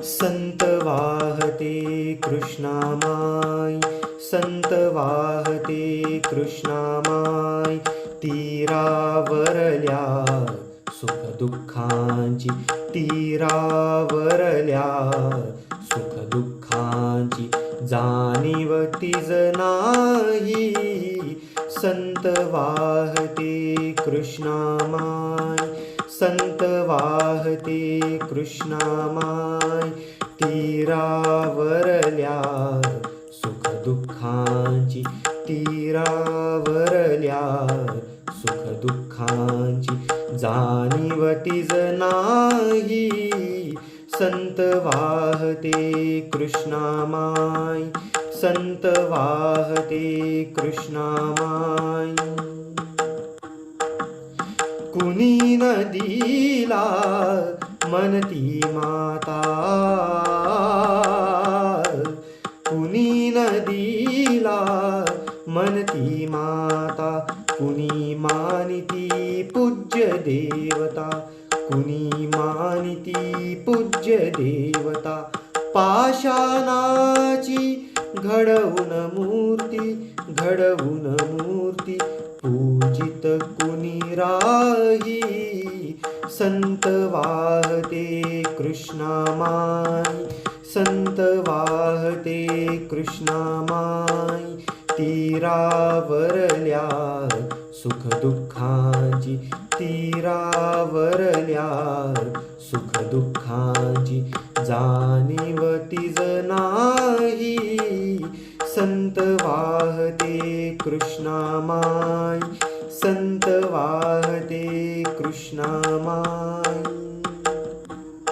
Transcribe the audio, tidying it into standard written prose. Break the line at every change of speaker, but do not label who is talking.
संत वाहते कृष्णामाई, संत वाहते कृष्णामाई, तीरावरल्या सुख दुःखांची, तीरावरल्या सुख दुःखांची जाणीव तीज नाही. संत वाहते कृष्णामाई, संत वाहते कृष्णामाई, तीरावरल्या सुख दुःखांची, तीरावरल्या सुख दुःखांची जाणीव तीज नाही. संत वाहते कृष्णामाई, संत वाहते कृष्णामाई. कुणी नदीला म्हणती माता, कुणी नदीला म्हणती माता, कुणी मानिती पूज्य देवता, कुणी मानिती पूज्य देवता. पाषाणाची घडवून मूर्ती, घडवून मूर्ती पूजित कुणी राही. संत वाहते कृष्णामाई, संत वाहते कृष्णामाई, तीरावरल्या सुख दुःखांची, तीरावरल्या सुख दुःखांची जाणीव तीज नाही. संत वाहते कृष्णामाई,